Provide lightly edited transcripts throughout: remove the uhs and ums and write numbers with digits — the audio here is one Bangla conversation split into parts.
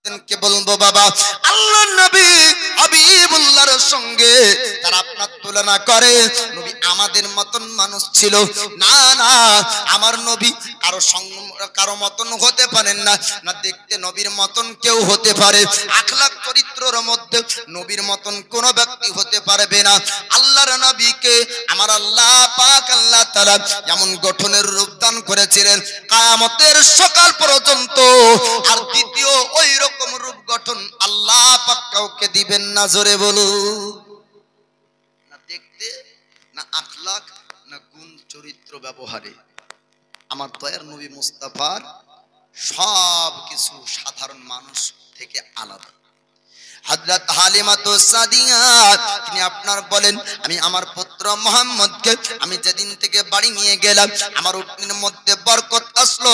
ভাবতেন কে বলবো বাবা আল্লাহর নবী হাবিবুল্লাহর সঙ্গে তারা আপনার তুলনা করে নবী আমাদের মতন মানুষ ছিল না না আমার নবী কারো মতন হতে পারেন না না দেখতে নবীর মতন কেউ হতে পারে আখলাক চরিত্রের মধ্যে নবীর মতন কোন ব্যক্তি হতে পারবে না আল্লাহর নবীকে আমার আল্লাহ পাক আল্লাহ তাআলা যেমন গঠনের রূপ দান করেছিলেন কিয়ামতের সকাল পর্যন্ত আর দ্বিতীয় ওই রকম রূপ গঠন আল্লাহ পাক কাউকে দিবেন না জোরে বলুন না দেখতে না আখলাক না গুণ চরিত্র ব্যবহারে আমার দয়ার নবী মুস্তাফার সব কিছু সাধারণ মানুষ থেকে আলাদা হযরত হালিমাতুস সাদিয়া তিনি আপনার বলেন আমি আমার পুত্র মুহাম্মদকে আমি যেদিন থেকে বাড়ি নিয়ে গেলাম আমার উটনির মধ্যে বরকত আসলো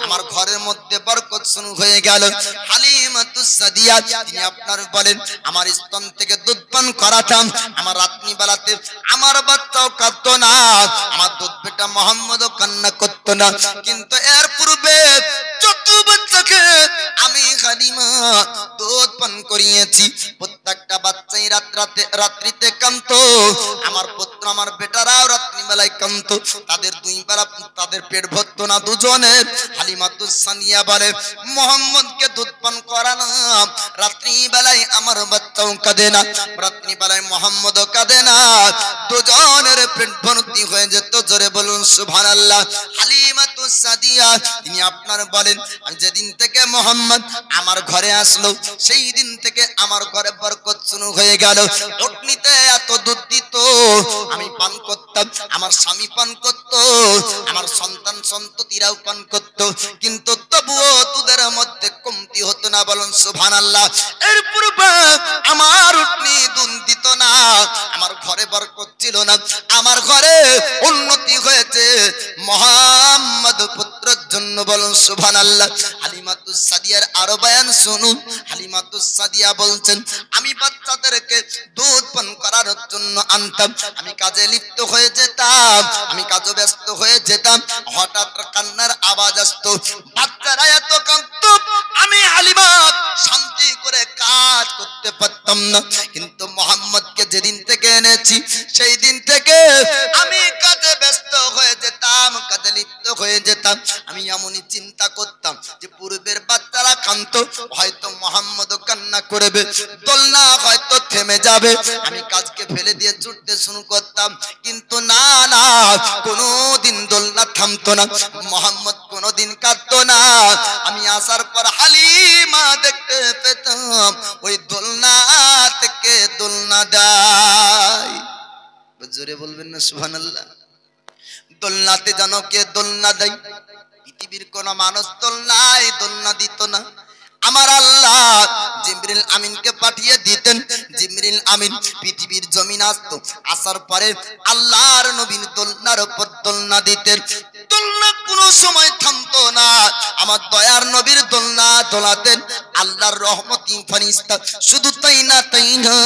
আমার ঘরের মধ্যে বরকত শুরু হয়ে গেল হালিমাতুস সাদিয়া তিনি আপনার বলেন আমার স্তন থেকে দুধ পান করাতাম আমার রাত্রি বেলাতে আমার বাচ্চাও কাঁদতো না আমার দুধ বেটা মুহাম্মদও কান্না করতো না কিন্তু এর পূর্বে যত বাচ্চাকে আমি হালিমা দুধ পান করিয়েছি প্রত্যেকটা বাচ্চাই রাত্রিতে কাঁদতো আমার পুত্র আমার বেটারাও রাত্রি বেলায় কাঁদতো তাদের দুই বেলা তাদের পেট ভরতো না দুজনের হালিমাতুস সাদিয়া বলে মুহাম্মদকে দুধ পান করালাম রাত্রি বেলায় আমার বাচ্চাও কাঁদে না রাত্রি বেলায় মুহাম্মদও কাঁদে না দুজনের পেট ভর্তি হয়ে যেত জোরে বলুন সুবহানাল্লাহ হালিমাতুস সাদিয়া তিনি আপনার বলেন যেদিন থেকে মুহাম্মদ আমার ঘরে আসলো সেই দিন থেকে আমার ঘরে বরকত শুরু হয়ে গেল উটনিতে এত দুধ দিত আমি পান করতাম আমার স্বামী পান করত আমার সন্তান সন্ততিরাও পান করত কিন্তু তবুও দুধের মধ্যে কমতি হতো না বলুন সুবহানাল্লাহ এর পূর্বে আমার উটনি দুধ দিত না আমার ঘরে বরকত ছিল না আমার ঘরে উন্নতি হয়েছে মুহাম্মদ পুত্রের জন্য বলুন সুবহানাল্লাহ হালিমাতুস সাদিয়ার আরো বয়ান শুনুন হালিমাতুস সাদিয়া বলছেন আমি বাচ্চাদেরকে দুধ পান করার জন্য আনতাম আমি কাজে লিপ্ত হয়ে যেতাম আমি কাজে ব্যস্ত হয়ে যেতাম হঠাৎ কান্নার আওয়াজ আসতো বাচ্চারা এত কাঁদতো আমি হালিমা শান্তি করে কাজ করতে পারতাম না কিন্তু মুহাম্মদকে যেদিন থেকে এনেছি সেই দিন থেকে আমি কাজে ব্যস্ত হয়ে যেতাম কাজে লিপ্ত হয়ে যেতাম আমি এমনই চিন্তা করতাম যে পূর্বের বাচ্চারা কাঁদতো হয়তো মুহাম্মদও কান্না করবে দোলনা হয়তো থেমে যাবে আমি কাজকে ফেলে দিয়ে ছুটতে শুরু করতাম কিন্তু না না কোনোদিন দোলনা থামতো না মুহাম্মদ কোনোদিন কাঁদতো না আমি আসার পর হালিমা দেখতে পেতাম ওই দোলনা থেকে দোলনা দেয় জোরে বলবেন না সুবহানাল্লাহ দোলনাতে জানো কে দোলনা দেয় পৃথিবীর কোন মানুষ দোলনা দিত না আমার আল্লাহ জিবরিল আমিনকে পাঠিয়ে দিতেন জিবরিল আমিন পৃথিবীর জমিন আসতো আসার পরে আল্লাহর নবীর দোলনার উপর দোলনা দিতেন দোলনা কোনো সময় থামতো না আমার দয়ার নবীর দোলনা দোলাতেন আল্লাহর রহমতি ফেরেশতা শুধু তাই না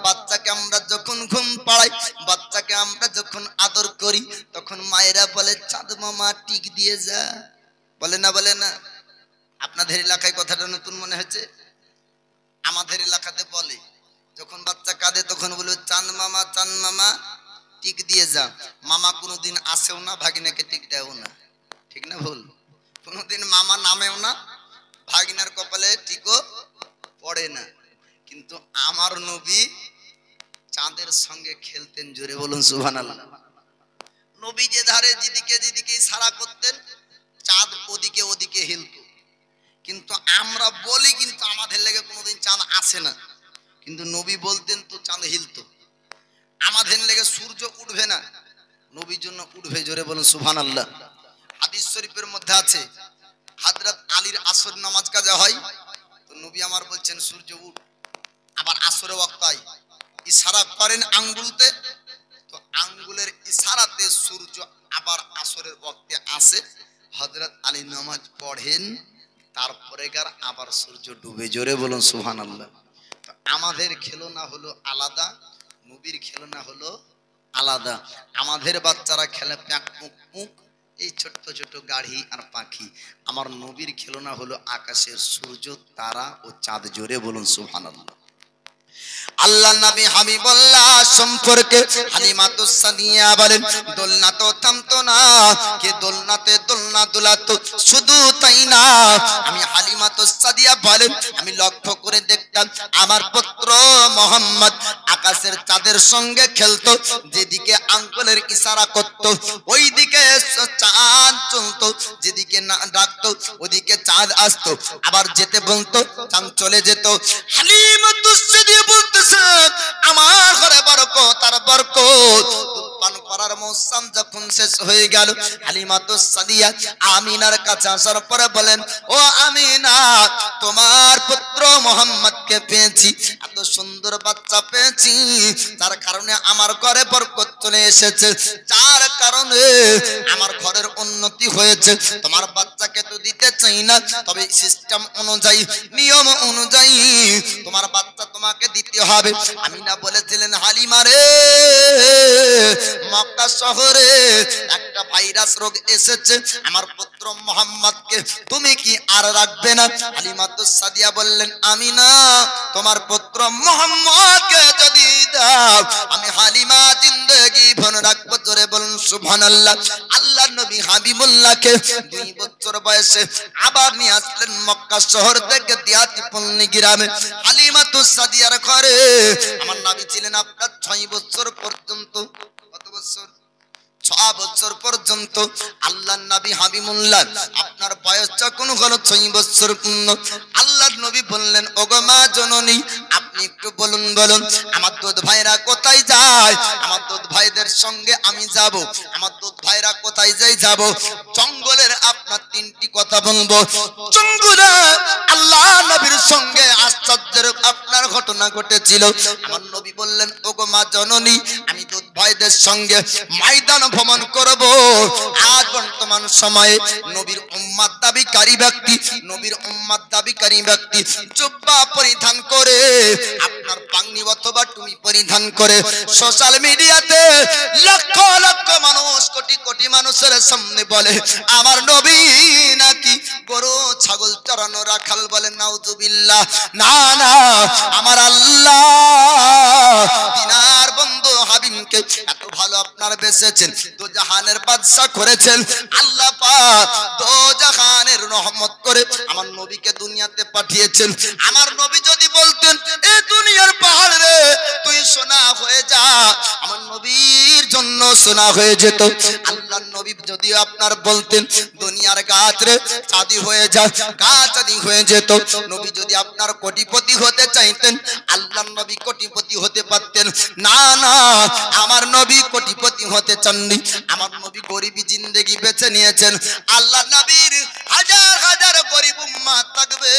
বাচ্চাকে আমরা যখন ঘুম পাড়াই বাচ্চাকে আমরা যখন আদর করি তখন মায়েরা বলে চাঁদ মামা টিক দিয়ে যা বলে না আপনাদের এলাকায় কথাটা নতুন মনে হচ্ছে আমাদের এলাকাতে বলে যখন বাচ্চা কাঁদে তখন বলে চাঁদ মামা টিক দিয়ে যা মামা কোনোদিন আসেও না ভাগিনাকে টিক দেও না ঠিক না ভুল কোনোদিন মামা নামেও না ভাগিনার কপালে টিকও পড়ে না কিন্তু আমার নবী চাঁদের সঙ্গে খেলতেন জোরে বলুন সুবহানাল্লাহ নবী যে ধারে যেদিকে ইশারা করতেন চাঁদ ওদিকে হিলতো কিন্তু আমরা বলি কিন্তু আমাদের লেগে কোনোদিন চাঁদ আসে না কিন্তু নবী বলতেন তো চাঁদ হিলতো আমাদের লেগে সূর্য উঠবে না নবীর জন্য উঠবে জোরে বলুন সুবহানাল্লাহ হাদিস শরীফের মধ্যে আছে হযরত আলীর আসর নামাজ কাজা হয় তো নবী আমার বলছেন সূর্য উঠ আবার আসরের ওয়াক্তায় ইশারা করেন আঙ্গুলতে তো আঙ্গুলের ইশারাতে সূর্য আবার আসরের ওয়াক্তে আসে হযরত আলী নামাজ পড়েন তারপরে আবার সূর্য ডুবে জোরে বলুন সুবহানাল্লাহ আমাদের খেলনা হলো আলাদা নবীর খেলনা হলো আলাদা আমাদের বাচ্চারা খেলে প্যাক পুক এই ছোট্ট ছোট গাড়ি আর পাখি। আমার নবীর খেলনা হলো আকাশের সূর্য, তারা ও চাঁদ। জোরে বলুন সুবহানাল্লাহ। আল্লাহ নবী হাবিবুল্লাহ সম্পর্কে হালিমাতুস সাদিয়া বলেন, দোলনা তো থামতো না, কে দোলনাতে দোলনা দুলাতো। শুধু তাই না, আমি হালিমাতুস সাদিয়া বলেন, আমি লক্ষ্য করে দেখতাম আমার পুত্র মোহাম্মদ আকাশের চাঁদের সঙ্গে খেলতো। যেদিকে আঙ্গুলের ইশারা করত ওই দিকে চাঁদ চলতো, যেদিকে না ডাকতো ওদিকে চাঁদ আসতো। আবার যেতে বলতো চাঁদ চলে যেত। হালিমাতুস সাদিয়া বলতেছে, আমার ঘরে বরকত আর বরকত। পান করার মৌসুম যখন শেষ হয়ে গেল, হালিমাতুস সাদিয়া আমিনার কাছে আসার পরে বলেন, ও আমিনা, তোমার পুত্র মোহাম্মদকে পেয়েছি, এত সুন্দর বাচ্চা পেয়েছি, তার কারণে আমার ঘরে বরকত চলে এসেছে, যার কারণে আমার ঘরের উন্নতি হয়েছে। তোমার বাচ্চাকে তো দিতে চাই না, তবে সিস্টেম অনুযায়ী, নিয়ম অনুযায়ী তোমার বাচ্চা তোমাকে দিতে হবে। আমিনা বলেছিলেন, হালিমা রে, মক্কা শহরে একটা ভাইরাস রোগ এসেছে, আমার পুত্র মোহাম্মদকে তুমি কি আর রাখবে না? হালিমাতুস সাদিয়া বললেন, আমিনা, তোমার পুত্র মোহাম্মদকে যদি দাও, আমি হালিমা জিন্দেগি ভর রাখবো। জোরে বলুন সুবহানাল্লাহ। আল্লাহর নবী হাবিবুল্লাহকে 2 বছর বয়সে আবার নিয়ে আসলেন মক্কা শহর থেকে দিয়াতিপল্লী গ্রামে। হালিমাতুস সাদিয়ার ঘরে আমার নবী ছিলেন আপনার 6 বছর পর্যন্ত। কত বছর? 6 বছর পর্যন্ত আল্লাহর নবী হাবিবুল্লাহ আপনার বয়স যখন হলো 6 বছর পূর্ণ, আল্লাহর নবী বললেন, ওগো মা জননী, আপনি একটু বলুন আমার দুধ ভাইরা কোথায় যায়? আমার দুধ ভাইদের সঙ্গে আমি যাব। আমার দুধ ভাইরা কোথায় যাই? যাব জঙ্গলের। আপনার 3টি কথা বলবো। জঙ্গলে আল্লাহ নবীর সঙ্গে আশ্চর্যের আপনার ঘটনা ঘটেছিল। আমার নবী বললেন, ওগো মা জননী, আমি দুধ ভাইদের সঙ্গে ময়দান ভ্রমণ করব। আজ বর্তমান সময়ে নবীর উম্মত দাবিকারী ব্যক্তি, নবীর উম্মত দাবিকারী ব্যক্তি জুব্বা পরিধান করে, আপনার পাগড়ি অথবা টুপি পরিধান করে সোশ্যাল মিডিয়াতে লক্ষ লক্ষ মানুষ, কোটি কোটি মানুষের সামনে বলে আমার নবী নাকি গরু ছাগল চরানো রাখাল। বলে নাউজুবিল্লাহ। না না, আমার আল্লাহ তিনার বন্ধু হাবিবকে এত ভালো আপনার বেসেছেন, দো জাহানের বাদশা করেছেন। আল্লাহ পাক দো জাহানের রহমত করে আমার নবীকে দুনিয়াতে পাঠিয়েছেন। আমার নবী যদি বলতেন, এই দুনিয়ার পাহাড় রে তুই সোনা হয়ে যা, আমার নবীর জন্য সোনা হয়ে যেত। আল্লাহর নবী যদি আপনার বলতেন, দুনিয়ার গাছ রে চাঁদি হয়ে যা, গাছ চাঁদি হয়ে যেত। নবী যদি আপনার কোটিপতি হতে চাইতেন, আল্লাহর নবী কোটিপতি হতে পারতেন। না না, আমার নবী কোটিপতি হতে চাননি, আমার নবী গরিবী জিন্দেগি বেছে নিয়েছেন। আল্লাহ নবীর হাজার হাজার গরিব উম্মত থাকবে,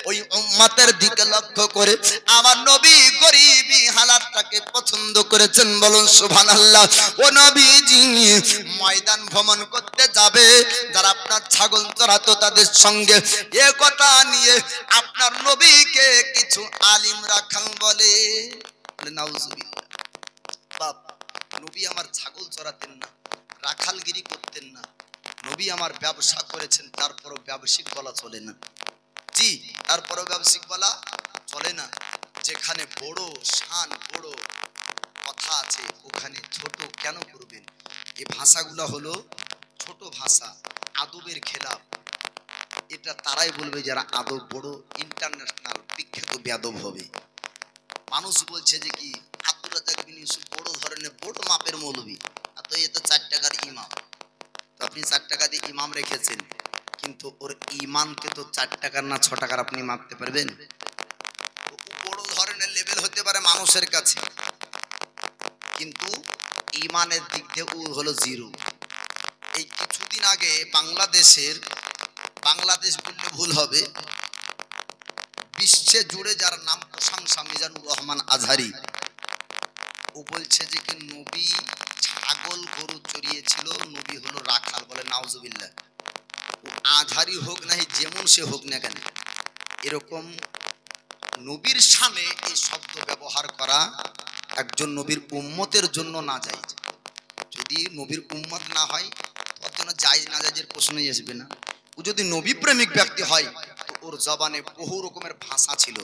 ওই উম্মতের দিকে লক্ষ্য করে আমার নবী গরিবী হালাতটাকে পছন্দ করেছেন। বলুন সুবহানাল্লাহ। ও নবীজি ময়দান ভ্রমণ করতে যাবে, যারা আপনার ছাগল চড়াতো তাদের সঙ্গে এ কথা নিয়ে আপনার নবীকে কিছু আলিম রাখাল বলে। নাউজুবিল্লাহ। বাপ, নবী আমার ছাগল চড়াতেন না, রাখালগিরি করতেন না, নবী আমার ব্যবসা করেছেন, তারপরও ব্যবসায়িক বলা চলে না। জি, তারপরও ব্যবসায়িক বলা চলে না। যেখানে বড় শান, বড় কথা আছে, ওখানে ছোট কেন করবেন? এই ভাষাগুলো হলো ছোট ভাষা, আদবের খেলাফ। এটা তারাই বলবে যারা আদব বড়, ইন্টারন্যাশনাল বিখ্যাত বেয়াদব হবে। মানুষ বলছে যে কি আব্দুর রাজ্জাক বিন ইউসুফ বড় ধরনের বড় মাপের মৌলবী, আর তো এ তো 4 টাকার ইমাম। তো আপনি 4 টাকা দিয়ে ইমাম রেখেছেন, কিন্তু ওর ইমানকে তো 4 টাকার না 6 টাকার আপনি মাপতে পারবেন? বড় ধরনের লেভেল হতে পারে মানুষের কাছে, কিন্তু ইমানের দিক দিয়ে ও হলো 0। এই কিছুদিন আগে বাংলাদেশ বললে ভুল হবে, বিশ্বে জুড়ে যার নাম প্রশংসা, মিজানুর রহমান আজহারি, ও বলছে যে কি নবী ছাগল গরু চড়িয়েছিল, নবী হলো রাখাল। বলে নাউজুবিল্লাহ। ও আজহারি হোক না যেমন সে হোক না কেন, এরকম নবীর সামনে এই শব্দ ব্যবহার করা একজন নবীর উম্মতের জন্য না জায়েজ। যদি নবীর উম্মত না হয় তোর জন্য জায়েজ না জায়েজের প্রশ্নই আসবে না। ও যদি নবী প্রেমিক ব্যক্তি হয় তো ওর জবানে বহু রকমের ভাষা ছিল,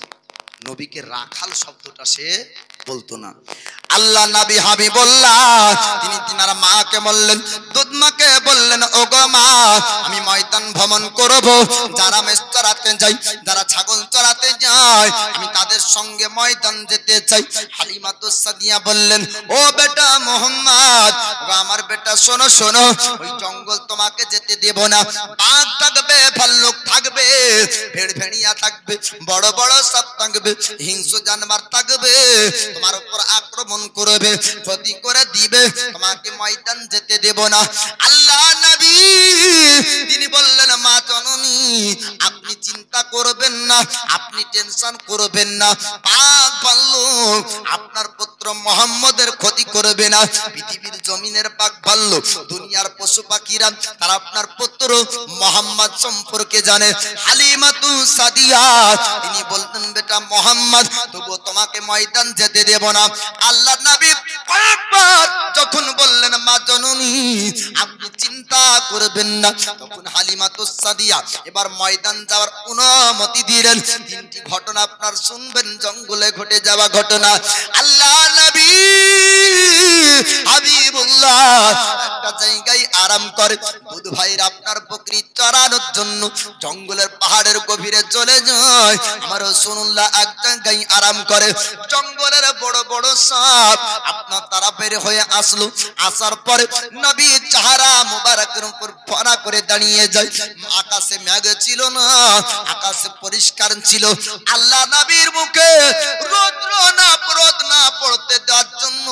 নবীকে রাখাল শব্দটা সে বলতো না। আল্লাহ নবী হাবিবুল্লাহ তিনি তিনার মাকে বললেন, দুধ মাকে বললেন, ওগো মা আমি ময়দান ভ্রমণ করব, যারা মেষ চড়াতে যায়, যারা ছাগল চড়াতে যায়, আমি তাদের সঙ্গে ময়দান যেতে চাই। হালিমাতুস সাদিয়া বললেন, ও বেটা মুহাম্মদ, ও আমার বেটা শোনো শোনো, ওই জঙ্গল তোমাকে যেতে দেব না। বাঘ থাকবে, ভাল্লুক থাকবে, ভেড়ভেড়িয়া থাকবে, বড় বড় সাপ থাকবে, হিংস্র জানোয়ার থাকবে, তোমার উপর আক্রমণ করবে, ক্ষতি করে দিবে, তোমাকে ময়দান যেতে দেব না। আল্লাহ নবী তিনি বললেন, মা জননী আপনি চিন্তা করবেন না, আপনি টেনশন করবেন না, বাঘ ভাল্লুক আপনার পুত্র মুহাম্মদের ক্ষতি করবে না। পৃথিবীর জমিনের বাঘ ভাল্লুক, দুনিয়ার পশু পাখিরা তারা আপনার পুত্র মুহাম্মদ সম্পর্কে জানে। হালিমাতুস সাদিয়া তিনি বলতেন, বেটা মুহাম্মদ তবু তোমাকে ময়দান যেতে দেব না। আল্লাহ নবী কয়েকবার যখন বললেন, মা জননী আপনি চিন্তা করবেন না, তখন হালিমাতুস সাদিয়া এবার ময়দান যাওয়ার অনুমতি দিলেন। তিনটি ঘটনা আপনার শুনবেন, জঙ্গলে ঘটে যাওয়া ঘটনা। আল্লাহ নবী হাবিবুল্লাহ একটা জায়গায় আরাম করে, দুধ ভাইরা আপনার বকরি চড়ানোর জন্য জঙ্গলের পাহাড়ের গভীরে চলে যায়। আমার রাসূলুল্লাহ এক জায়গায় আরাম করে, জঙ্গলের বড় বড় সাপ আপনার তারা বের হয়ে আসলো। আসার পরে নবী চেহারা মুবারকের উপর ফনা করে দাঁড়িয়ে যায়। আকাশে মেঘ ছিল না, আকাশে পরিষ্কার ছিল। আল্লাহ নবীর মুখে রোদ না পড়তে দেওয়ার জন্য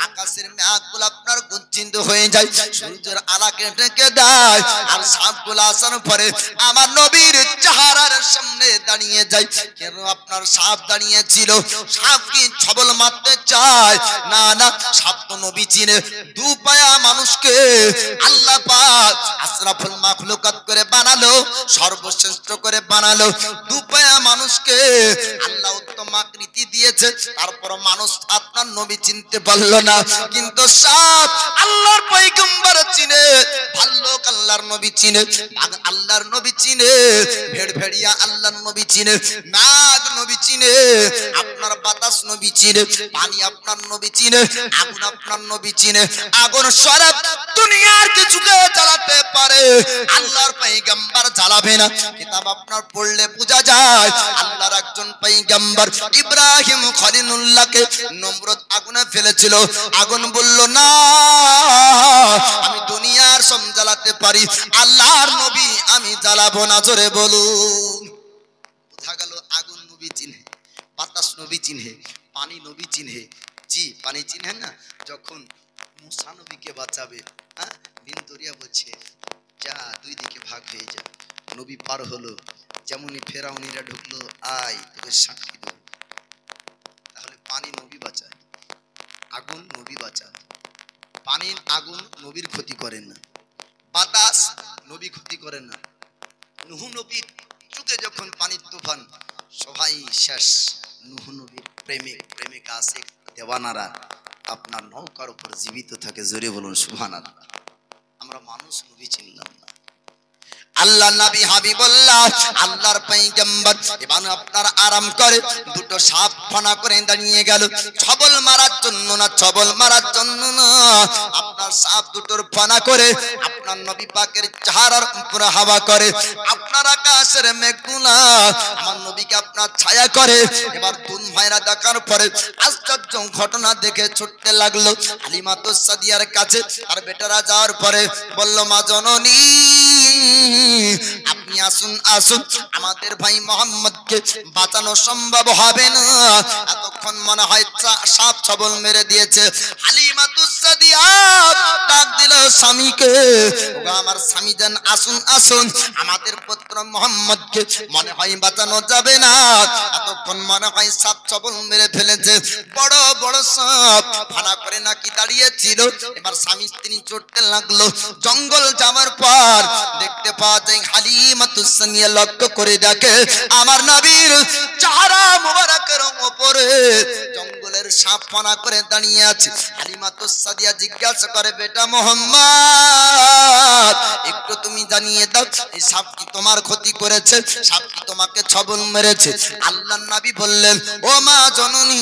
আকাশের মেঘগুলো আপনার গচ্ছিত হয়ে যায়, সূর্যের আলোকে ঢেকে দেয়। আর সাপগুলো আসার পরে আমার নবীর চেহারার সামনে দাঁড়িয়ে যায়। কেন আপনার সাপ দাঁড়িয়ে ছিল? সাপ কি ছবল মারতে চায়? না না, সাপ তো নবী চিনে। দু পায়া মানুষকে আল্লাহ পাক আশরাফুল মাখলুকাত করে বানালো, সর্বশ্রেষ্ঠ করে বানালো। দু পায়া মানুষকে আল্লাহ উত্তম আকৃতি দিয়েছে, তারপর মানুষ আপনার নবী চিনতে পারলো না। কিন্তু সাপ আল্লাহর পয়গম্বর চিনে, ভাল্লুক আল্লাহর নবী চিনে, আল্লাহর নবী চিনে, ভেড়ভেড়িয়া আল্লাহর নবী চিনে, নাগ নবী চিনে, আপনার বাতাস নবী চিনে, পানি আপনার নবী চিনে, আগুন আপনার নবী চিনে। আগুন সরাব দুনিয়ার কিছুকে জ্বালাতে পারে, আল্লাহর পয়গম্বর জ্বালাবে না। কিতাব আপনার পড়লে বোঝা যায় আল্লাহর একজন পয়গম্বর ইব্রাহিম খলিলুল্লাহকে নমরুদ আগুনে ফেলেছিল। আগুন বলল, না আমি দুনিয়ার সব জ্বালাতে পারি, আল্লাহর নবী আমি জ্বালাবো না। জোরে বলুন। বোঝা গেল আগুন নবী চিনে, বাতাস নবী চিনে, পানি নবী চিনে। জি, পানি চিনে না। যখন মুসা নবীকে বাঁচাবে, হ্যাঁ, বিন দরিয়া বলছে যা দুই দিকে ভাগ হয়ে যা। নবী পার হলো, যেমনই ফেরাউনিরা ঢুকলো, আয় তোকে সাক্ষী দেব। তাহলে পানি নবী বাঁচায়, আগুন নবী বাঁচায়। পানির আগুন নবীর ক্ষতি করেন না, বাতাস নবী ক্ষতি করেন না। নূহ নবীর যুগে যখন পানির তুফান, সবাই শেষ। নূহ নবীর প্রেমিক প্রেমিকা আশিক দেওয়ানারা আপনার নৌকার উপর জীবিত থাকে। জোরে বলুন সুবহানাল্লাহ। আমরা মানুষ নবী চিনলাম না। আল্লাহ নবী হাবিবুল্লাহ আল্লাহর পয়গম্বর এবার আপনার আরাম করে দুটো সাপ ফনা করে দাঁড়িয়ে গেল। ছবল মারার জন্য না, ছবল মারার জন্য না, আপনার সাপ দুটোর ফনা করে আপনার নবী পাকের চেহারার উপর হাওয়া করে। আপনার আকাশের মেঘগুলা আমার নবীকে আপনার ছায়া করে। এবার দুন ভাইরা দেখার পরে আশ্চর্য ঘটনা দেখে ছুটতে লাগলো হালিমাতুস সাদিয়ার কাছে। আর বেটারা যাওয়ার পরে বলল, মা জননী আপনি আসুন আসুন, আমাদের ভাই মোহাম্মদকে বাঁচানো সম্ভব হবে না। এতক্ষণ মনে হয় সাপ ছবল মেরে দিয়েছে। হালিমাতুস সাদিয়া ডাক দিল স্বামীকে, ওগো আমার স্বামী জান আসুন আসুন, আমাদের পুত্র মোহাম্মদকে মনে হয় বাঁচানো যাবে না। এতক্ষণ মনে হয় সাপ ছবল মেরে ফেলেছে। বড় বড় সাপ ফানা করে নাকি দাঁড়িয়েছিল। এবার স্বামী স্ত্রী চড়তে লাগলো। জঙ্গল যাওয়ার পর দেখতে পাওয়া যায় হালিমাতুস সাদিয়া লক্ষ্য করে দেখে আমার নবীর চেহারা মুবারকের উপরে জঙ্গলের জঙ্গলের সাপ ফানা করে দাঁড়িয়ে আছে। হালিমাতুস সাদিয়া জিজ্ঞাসা করে, বেটা মোহাম্মদ, একটু তুমি জানিয়ে দাও এই সাপ কি তোমার ক্ষতি করেছে? সাপ কি তোমাকে ছবল মেরেছে? আল্লাহর নবী বললেন, ও মা জননী,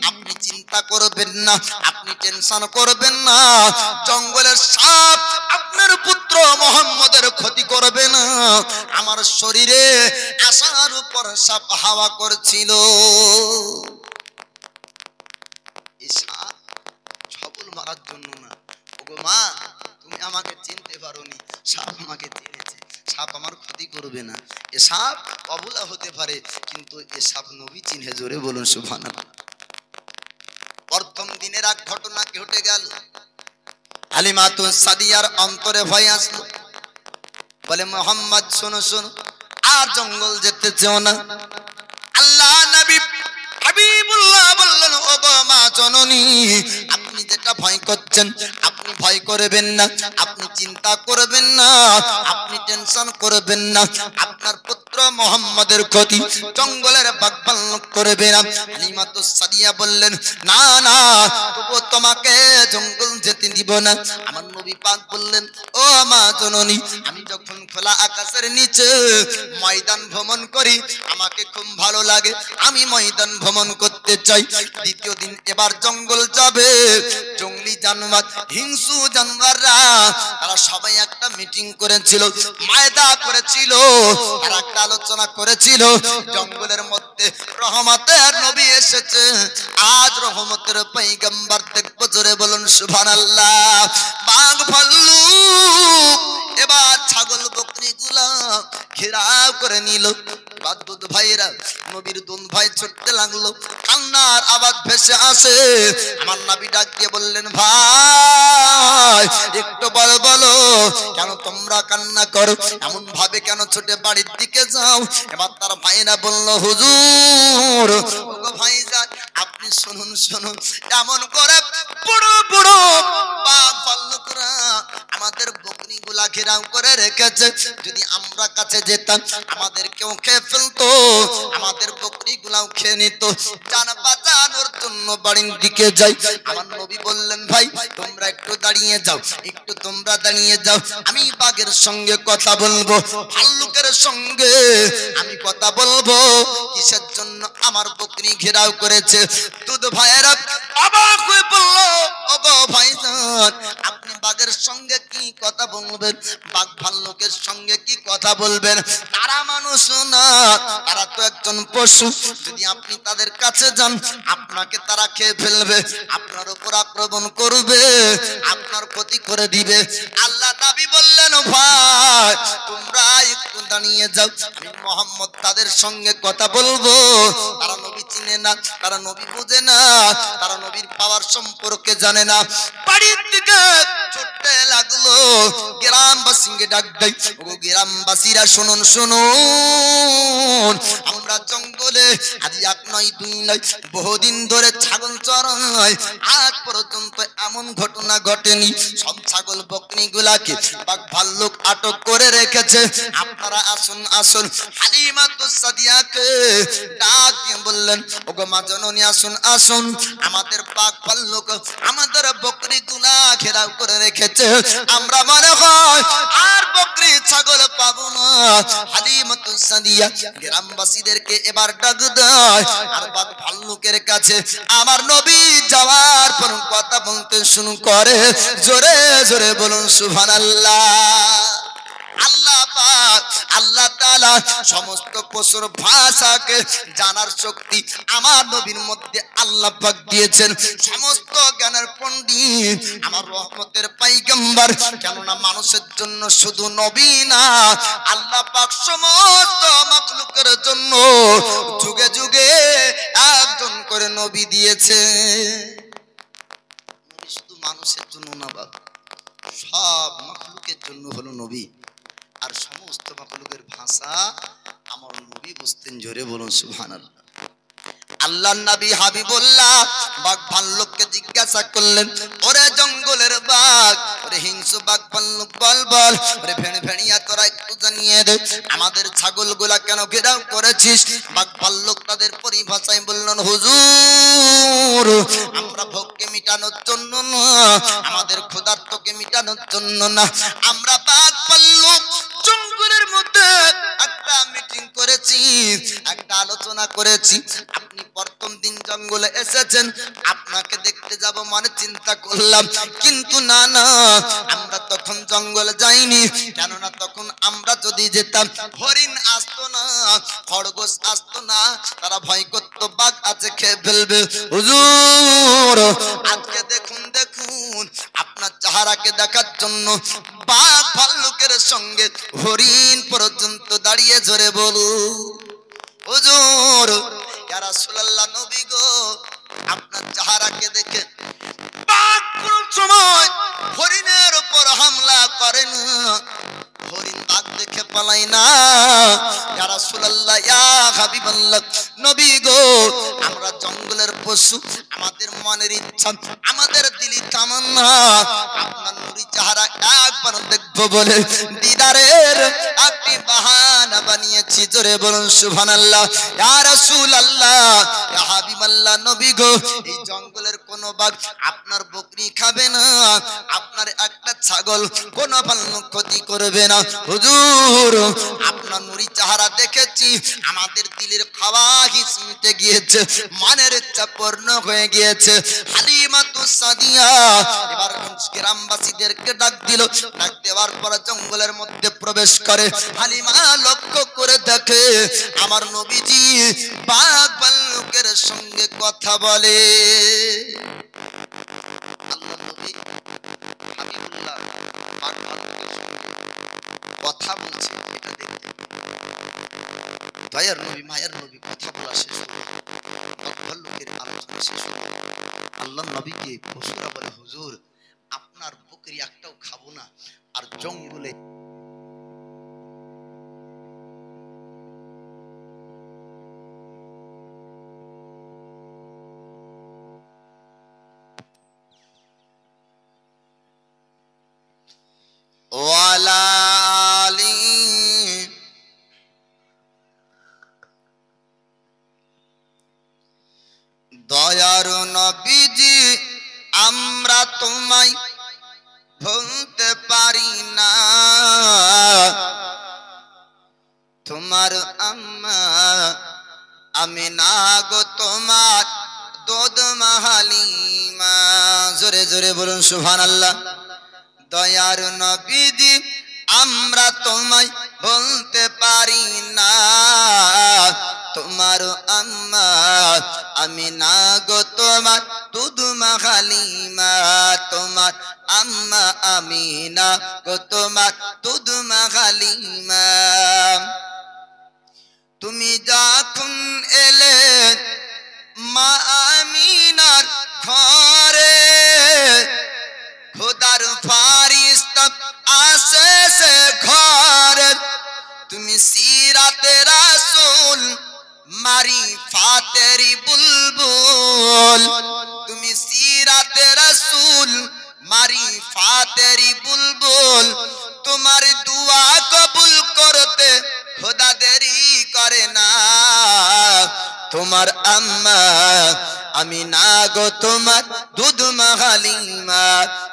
আপনি চিন্তা করবেন না, আপনি টেনশন করবেন না, জঙ্গলের সাপ আপনার পুত্র মোহাম্মদের ক্ষতি করবে না। আমার শরীরে আসার উপর সাপ হাওয়া করছিল। এই সাপ ছবল মারার জন্য না। ওগো মা, তুমি আমাকে চিনতে পারোনি, সাপ আমাকে চিনেছে। সাপ আমার ক্ষতি করবে না। এ সাপ অবলা হতে পারে, কিন্তু এ সাপ নবী চিনে। জোরে বলুন সুবহানাল্লাহ। প্রথম দিনের এক ঘটনা ঘটে গেল। হালিমাতুস সাদিয়ার অন্তরে ভয় আসলো। বলে, মোহাম্মদ শোনো শোনো, আর জঙ্গল যেতে চেও না। আল্লাহ নবী হাবিবুল্লাহ বললেন, ও গো মা জননী, আপনি যেটা ভয় করছেন আপনি ভয় করবেন না, আপনি চিন্তা করবেন না, আপনি টেনশন করবেন না। আপনার পুত্র মোহাম্মদের ক্ষতি জঙ্গলের বাঘভাল্লুক করবে না। হালিমাতুস সাদিয়া বললেন, না না, তবু তোমাকে জঙ্গল যেতে দিব না। আমার নবী পাক বললেন, ও মা জননী, আমি যখন খোলা আকাশের নিচে ময়দান ভ্রমণ করি আমাকে খুব ভালো লাগে, আমি ময়দান ভ্রমণ করতে চাই। দ্বিতীয় দিন এবার জঙ্গল যাবে। জঙ্গলি জানোয়ার, হিংস্র জানোয়াররা তারা সবাই একটা মিটিং করেছিল, মায়দা করেছিল, তারা একটা আলোচনা করেছিল, জঙ্গলের মধ্যে রহমতের নবী এসেছে, আজ রহমতের পয়গম্বর দেখবো। জোরে বলুন সুবহানাল্লাহ। বাঘ ভাল্লুক এবার ছাগল বকরি গুলা ঘেরাও করে নিল। দুধ ভাইরা, নবীর দুধ ভাই ছুটতে লাগলো, কান্নার আওয়াজ ভেসে আসে। আমার নবী ডাক দিয়ে বললেন, ভাই একটু বলো বলো, কেন তোমরা কান্না করো? এমন ভাবে কেন ছুটে বাড়ির দিকে যাও? এবার তার ভাইরা বলল, হুজুর, ওগো ভাইজান, আপনি শুনুন শুনুন, এমন করে বড় বড় বাঘ ভাল্লুকরা আমাদের বকরি গুলা ঘেরাও করে রেখেছে। যদি আমরা কাছে যেতাম আমাদেরকেও খেয়ে ফেলতো, আমাদের বকরি গুলাও খেয়ে নিত। জান বাঁচানোর জন্য বাড়ির দিকে যাই। আমার নবী বললেন, ভাই তোমরা একটু দাঁড়িয়ে যাও, একটু তোমরা দাঁড়িয়ে যাও, আমি বাঘের সঙ্গে কথা বলবো, ভাল্লুকের সঙ্গে আমি কথা বলবো। কিসের জন্য আমার বকরি ঘেরাও করেছে? দুধ ভাইয়েরা অবাক হয়ে বলল, ওগো ভাইজান, আপনি বাঘের সঙ্গে কি কথা বলবেন? বাঘ ভাল্লুকের সঙ্গে কি কথা বলবেন? তারা মানুষ না, তারা তো একজন পশু। যদি আপনি তাদের কাছে যান আপনাকে তারা খেয়ে ফেলবে, আপনার উপর আক্রমণ করবে, আপনার ক্ষতি করে দিবে। আল্লাহ নবী বললেন, ভাই তোমরা একটু দাঁড়িয়ে যাও, আমি মুহাম্মদ তাদের সঙ্গে কথা বলবো। তারা নবী চিনে না, তারা নবী বুঝে না, তারা নবীর পাওয়ার সম্পর্কে জানে না। বাড়ির দিকে ছুটতে লাগলো। গ্রামবাসীকে ডাক দেয়, ও গ্রামবাসীরা শুনুন শুনুন, আমরা জঙ্গলে আজ এক নয় দুই নয় বহুদিন ধরে ছাগল চড়াই, আজ পর্যন্ত এমন ঘটনা ঘটেনি। সব ছাগল বকরি গুলাকে বাঘ ভাল্লুক আটক করে রেখেছে। আপনারা আসুন আসুন। হালিমাতুস সাদিয়াকে ডাক দিয়ে বললেন, ওগো মা জননী, আসুন আসুন, আমাদের বাঘ ভাল্লুক আমাদের বকরি গুলা ঘেরাও করে রেখেছে, আমরা মনে হয় আর বকরি ছাগল পাবো না। হালিমাতুস সাদিয়া গ্রামবাসীদেরকে এবার ডাক দেয়, আর বাঘ ভাল্লুকের কাছে আমার নবী যাওয়ার পর কথা বলতে শুরু করে। জোরে জোরে বলুন সুবহানাল্লাহ। আল্লাহ পাক, আল্লাহ তাআলা সমস্ত পশুর ভাষাকে জানার শক্তি আমার নবীর মধ্যে আল্লাহ পাক দিয়েছেন। সমস্ত জ্ঞানের পণ্ডিত আমার রহমতের পয়গম্বর। কেননা মানুষের জন্য শুধু নবী না, আল্লাহ পাক সমস্ত মাখলুকের জন্য যুগে যুগে একজন করে নবী দিয়েছে। নবী শুধু মানুষের জন্য না বাবা, সব মাখলুকের জন্য হলো নবী। আর সমস্ত মাখলুকের ভাষা আমার নবী বুঝতেন। জোরে বলুন সুবহানাল্লাহ। আল্লাহর নবী হাবিবুল্লাহ বাঘ ভাল্লুককে জিজ্ঞাসা করলেন, ওরে জঙ্গলের বাঘ, ওরে হিংস্র বাঘ ভাল্লুক বল বল, ওরে ভেড়িয়া তোরা একটু জানিয়ে দে আমাদের ছাগলগুলা কেন ঘেরাও করেছিস? বাঘ ভাল্লুক তাদের পরিভাষায় বললেন, হুজুর আমরা ভোগকে মিটানোর জন্য না, আমাদের ক্ষুধার্তকে মিটানোর জন্য না, আমরা বাঘ ভাল্লুক জঙ্গলের মধ্যে একটা মিটিং করেছি, একটা আলোচনা করেছি। আপনি প্রথম দিন জঙ্গলে এসেছেন, আপনাকে দেখতে যাব মানে চিন্তা করলাম, কিন্তু না না আমরা তখন জঙ্গলে যাইনি, কেননা তখন আমরা যদি যেতাম হরিণ আসতো না, খরগোশ আসতো না, তারা ভয় করতো বাঘ আছে খেয়ে ফেলবে। হুজুর আজকে দেখুন দেখুন আপনার চেহারাকে দেখার জন্য বাঘ ভাল্লুকের সঙ্গে হরিণ পর্যন্ত দাঁড়িয়ে জোরে বলু, হুজুর ইয়া রাসূলুল্লাহ নবী গো আপনার চেহারাকে দেখে বাঘ কোন সময় হরিণের উপর হামলা করে না, হরিণ বাঘ দেখে পালায় না। ইয়া রাসূলুল্লাহ ইয়া হাবিবাল্লাহ নবী গো আমরা জঙ্গলের পশু, আমাদের মনের ইচ্ছা, আমাদের দিলি তামান্না আপনার নূরি চেহারা একবার দেখবো বলে দিদারের একটি বাহানা বানিয়েছি। জোরে বলুন সুবহানাল্লাহ। ইয়া রাসূলুল্লাহ ইয়া হাবিবাল্লাহ নবী গো এই জঙ্গলের কোন বাঘ আপনার বকরি খাবে না, আপনার একটা ছাগল কোন ভাল্লুক ক্ষতি করবে না। হুজুর আপনার নূরি চেহারা দেখেছি, আমাদের দিলের খাওয়া হিস মিটে গিয়েছে, মনের ইচ্ছা পূর্ণ হয়ে গিয়েছে। হালিমাতুস সাদিয়া এবার গ্রামবাসীদেরকে ডাক দিল, ডাক দেওয়ার পর জঙ্গলের মধ্যে প্রবেশ করে। হালিমা লক্ষ্য করে দেখে আমার নবীজি বাঘ ভাল্লুকের সঙ্গে কথা বলে। আল্লাহ নবী হাবিবুল্লাহ বাঘ ভাল্লুকের সঙ্গে কথা বলছে, এটা দেখতে দয়ার নবী মায়ের নবী কথা বলা শেষ হলো, বাঘ ভাল্লুকের আলোচনা শেষ হলো। আল্লাহ নবীকে পশুরা বলে, হুজুর আপনার বকরি একটাও খাবো না, আর জঙ্গলে ওয়ালালি দয়ার নবীজি আমরা তোমায় ভুলতে পারি না, তোমার আম্মা আমিনা গো তোমার দুধ মা হালিমা। জোরে জোরে বলুন সুবহানাল্লাহ। দয়ার নবীজি আমরা তোমায় বলতে পারি না, তোমার আম্মা আমিনা গো তোমার দুধ মা হালিমা, তোমার আম্মা আমিনা গো তোমার দুধ মা হালিমা। তুমি যখন এলে মা আমিনার ঘরে, খোদার ফারিস্তা আসে সে ঘরে, তুমি সিরাতে রাসূল মারিফাতেরি বুলবুল, তুমি সিরাতে রাসূল মারিফাতেরি বুলবুল, তোমার দুয়া কবুল করতে খোদা দেরি করে না, তোমার আম্মা আমিনা গো তোমার দুধ মা হালিমা,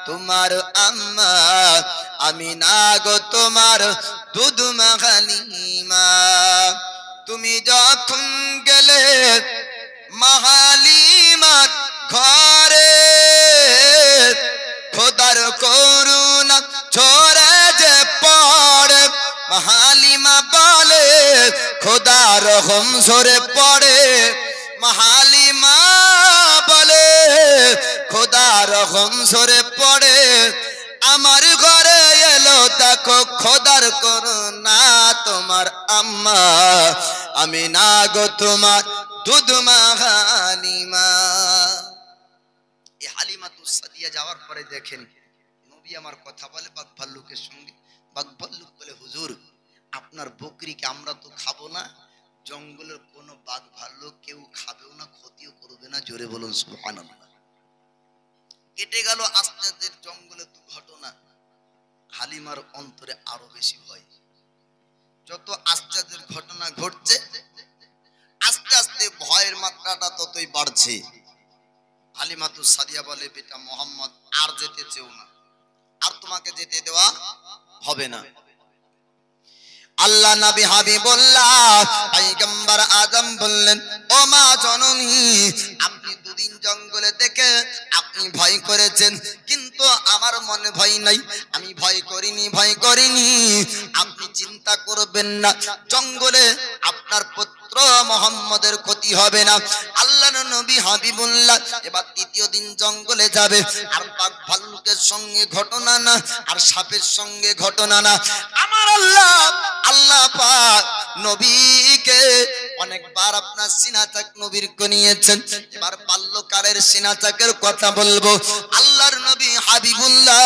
তোমার আম্মা আমিনা গো তোমার দুধ মা হালিমা। তুমি যখন গেলে মা হালিমার ঘরে, খোদার করুণা ঝরে যে পড়ে, মা হালিমা বলে খোদার রহম ঝরে পড়ে, মা হালিমা বলে খোদার রহম ঝরে পড়ে, আমার ঘরে এলো দেখো খোদার করুণা, তোমার আম্মা আমিনা গো তোমার দুধ মা হালিমা। এই হালিমাতুস সাদিয়া যাওয়ার পরে দেখেন নবী আমার কথা বলে বাঘ ভাল্লুকের সঙ্গে। বাঘ ভাল্লুক বলে, হুজুর আপনার বকরিকে আমরা তো খাবো না, জঙ্গলের কোনো বাঘ ভাল্লুক কেউ খাবেও না, জোরে বলুন সুবহানাল্লাহ। কেটে গেল আশ্চর্যের জঙ্গলে ঘটনা, হালিমার অন্তরে আরো বেশি ভয়। যত আশ্চর্যের ঘটনা ঘটছে আস্তে আস্তে ভয়ের মাত্রাটা ততই বাড়ছে। হালিমাতুস সাদিয়া বলে, বেটা মোহাম্মদ আর যেতে চেও না, আর তোমাকে যেতে দেওয়া হবে না। আল্লাহ নবী হাবিবুল্লাহ পয়গম্বর আজম বললেন, ও মা জননী, আপনি দুদিন জঙ্গলে দেখে আপনি ভয় করেছেন, কিন্তু আমার মনে ভয় নাই, আমি ভয় করিনি, ভয় করিনি। আপনি চিন্তা করবেন না, জঙ্গলে আপনার পুত্র মুহাম্মদের ক্ষতি হবে না। আল্লাহর নবী হাবিবুল্লাহ এবার তৃতীয় দিন জঙ্গলে যাবে, আর বাঘ ভাল্লুকের সঙ্গে ঘটনা না, আর সাপের সঙ্গে ঘটনা না। আমার আল্লাহ পাক নবীকে অনেকবার আপনার সিনাচাক নবীর নিয়েছেন। এবার বাল্যকালের সিনাচাকের কথা বলবো। আল্লাহর নবী হাবিবুল্লাহ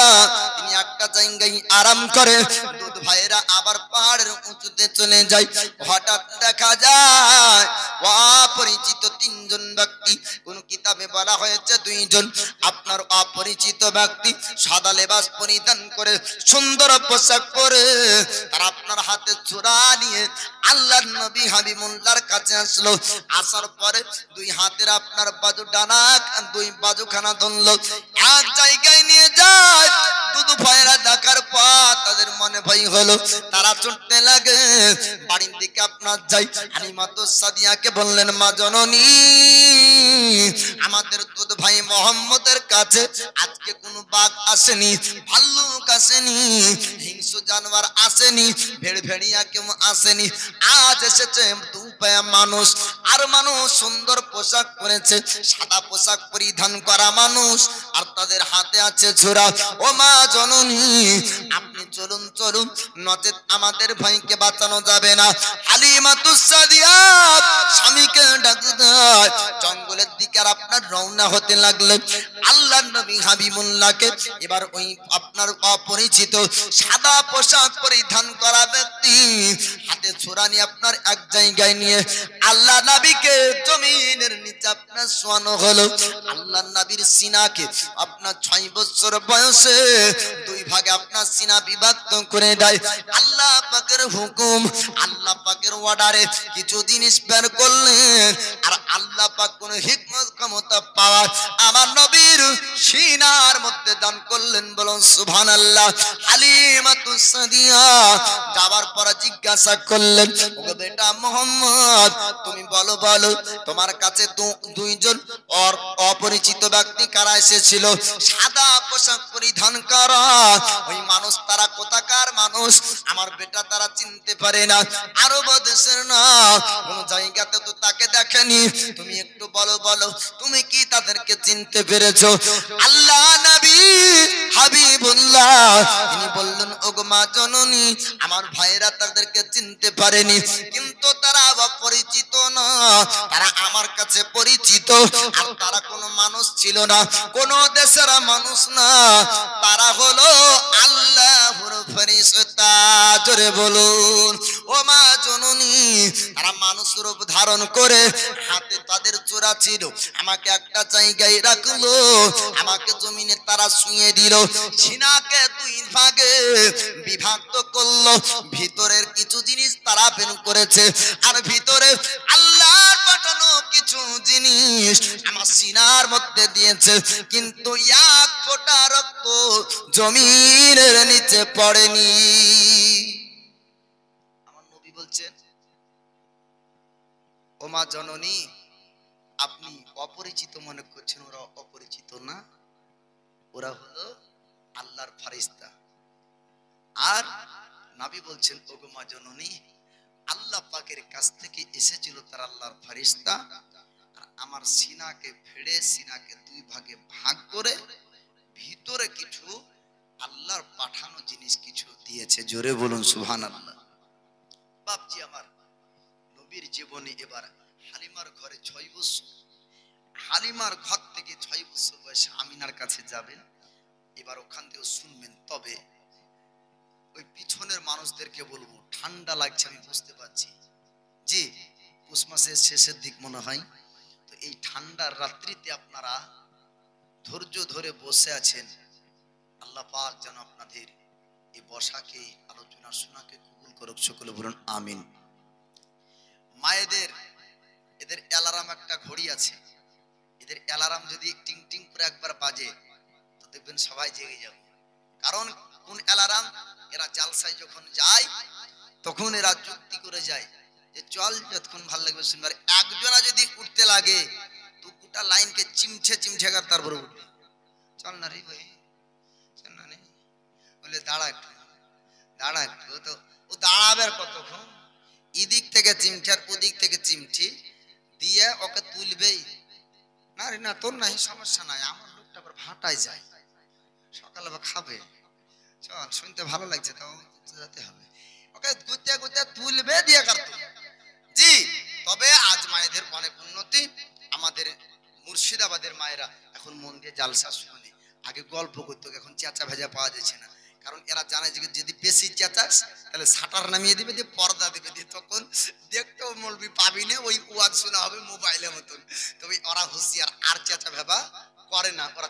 তিনি একটা জায়গায় আরাম করে, দুধ ভাইরা আবার পাহাড়ের উঁচুতে চলে যায়। হঠাৎ দেখা যায় অপরিচিত তিনজন ব্যক্তি, কোন কিতাবে বলা হয়েছে দুইজন, আপনার অপরিচিত ব্যক্তি সাদা লেবাস পরিধান করে, সুন্দর পোশাক পরে, তারা আপনার হাতে ছোরা নিয়ে আল্লাহর নবী হাবিবুল্লাহর কাছে আসলো। আসার পরে দুই হাতের আপনার বাজু ডানা, দুই বাজুখানা ধরলো, এক জায়গায় নিয়ে যায়। দুধ ভয়েরা দেখার পর তাদের মনে ভয় হলো, তারা ছুটতে লাগে বাড়ির দিকে আপনার যাই। হালিমাতুস সাদিয়াকে বললেন, মা জননী, আমাদের দুধ ভাই মোহাম্মদের কাছে আজকে কোনো বাঘ আসেনি, ভাল্লুক আসেনি, হিংস্র জানোয়ার আসেনি, ভেড়িয়া কেউ আসেনি, আজ এসেছে দুপায়া মানুষ। আর মানুষ সুন্দর পোশাক পরেছে, সাদা পোশাক পরিধান করা মানুষ, আর তাদের হাতে আছে ছোরা। ও মা জননী, আপনি চলুন চলুন, নচেত আমাদের ভাইকে বাঁচানো যাবে না। হালিমাতুস সাদিয়া স্বামীকে ডাকতে দেয়, জঙ্গলের দিকে আর আপনার রওনা হতে লাগলেন। আল্লাহর নবী হাবিবুল্লাহকে এবার ওই আপনার অপরিচিত সাদা পোশাক পরিধান করা ব্যক্তি হাতে ছোরা নিয়ে আপনার এক জায়গায় নিয়ে আল্লাহ নবীকে জমিনের নিচে আপনার শোয়ানো হলো। আল্লাহ নবীর সিনাকে আপনার 6 বছর বয়সে দুই ভাগে আপনার সিনা বিভক্ত করে দেয়। আল্লাহ পাকের হুকুম, আল্লাহ পাকের অর্ডারে কিছু জিনিস বের করলেন, আর আল্লাহ পাক কোন হিকমত ক্ষমতা পাওয়ার আমার নবীর সিনার মধ্যে দান করলেন। বলুন সুবহানাল্লাহ। হালিমাতুস সাদিয়া যাবার পর জিজ্ঞাসা করলেন, ওগো বেটা মোহাম্মদ, তুমি বলো বলো, তোমার কাছে দুইজন অপরিচিত ব্যক্তি কারা এসেছিল, সাদা পোশাক পরিধান করা ওই মানুষ, তারা কোথাকার মানুষ? আমার বেটা তারা চিনতে পারে না, আরব দেশের না, কোন জায়গাতে তো তাকে দেখেনি, তুমি একটু বলো বলো, তুমি কি তাদেরকে চিনতে পেরেছো? আল্লাহ নবী হাবিবুল্লাহ তিনি বললেন, ওগো মা জননী, আমার ভাইরা তাদেরকে চিনতে পারেনি, কিন্তু তারা অপরিচিত না, তারা আমার কাছে পরিচিত। আর তারা কোনো মানুষ ছিল না, কোন দেশের মানুষ না, তারা হলো আল্লাহর ফেরেশতা। জোরে বলুন ও মা জননী, তারা মানুষ রূপ ধারণ করে, হাতে তাদের চোরা ছিল, আমাকে একটা জায়গায় রাখলো, আমাকে জমিনে তারা শুয়ে দিল, সিনাকে দুই ভাগে বিভক্ত করলো, ভিতরের কিছু জিনিস তারা বের করেছে, আর ভিতরে আল্লাহর পাঠানো কিছু জিনিস আমার সিনার মধ্যে দিয়েছে, কিন্তু এক ফোঁটা রক্ত জমিনের নিচে পড়েনি। আমার নবী বলছেন, ও মা জননী, আপনি অপরিচিত মনে করছেন, ওরা অপরিচিত না, ওরা হলো আল্লাহর ফেরেশতা। আর নবী বলছেন, ওগো মা জননী, আল্লাহ পাকের কাছ থেকে এসেছিল তার আল্লাহর ফেরেশতা, আর আমার সিনাকে ফেড়ে সিনাকে দুই ভাগে ভাগ করে ভিতরে কিছু আল্লাহর পাঠানো জিনিস কিছু দিয়েছে। জোরে বলুন সুবহানাল্লাহ। বাপজি আমার, নবীর জীবনে এবার হালিমার ঘরে 6 বছর, হালিমার ঘর থেকে 6 বছর বয়সে আমিনার কাছে যাবেন, এবার ওখান থেকে শুনবেন। তবে ওই পিছনের মানুষদেরকে বলবো, ঠান্ডা লাগছে আমি বুঝতে পারছি, জি পৌষ মাসের শেষের দিক মনে হয়, তো এই ঠান্ডার রাত্রিতে আপনারা ধৈর্য ধরে বসে আছেন, আল্লাহ পাক যেন আপনাদের এই বসাকে, আলোচনা শোনাকে কবুল করুক। সকলে বলুন আমিন। মায়েদের এদের অ্যালার্ম একটা ঘড়ি আছে, এদের অ্যালার্ম যদি টিং টিং করে একবার বাজে তো দেখবেন সবাই জেগে যাবে। কারণ কোন অ্যালার্ম? এরা জালসায় যখন যায় তখন এরা যুক্তি করে যায় যে চল যতক্ষণ ভালো লাগবে শুনবার। একজনা যদি উঠতে লাগে তো গোটা লাইনকে চিমছে চিমছে কর তারপরে উঠবে। চল না রে ভাই, চল না রে, বলে দাঁড়া একটু, দাঁড়া একটু। তো ও দাঁড়াবে আর কতক্ষণ? এদিক থেকে চিমঠি আর ওদিক থেকে চিমঠি দিয়ে ওকে তুলবেই। না রে না, তোর নাই সমস্যা নাই, আমার লোকটা আবার ভাটায় যায়, সকালে আবার খাবে, চল শুনতে ভালো লাগছে তাও যেতে হবে। ওকে গুতে গুতে তুলবে দিয়ে কাটতো। জি, তবে আজ মায়েদের অনেক উন্নতি। আমাদের মুর্শিদাবাদের মায়েরা এখন মন দিয়ে জালসা শুনে। আগে গল্প করতো, এখন চেঁচা ভেজা পাওয়া যাচ্ছে না। কারণ এরা জানে যে যদি বেশি চেঁচাস তাহলে শাটার নামিয়ে দিবে, দিয়ে পর্দা দিবে, দিয়ে তখন দেখতেও মলবি পাবি না, ওই ওয়াজ শোনা হবে মোবাইলের মতন। তবে ওরা হুঁশিয়ার, আর চেঁচা ভেবা করে না। ওরা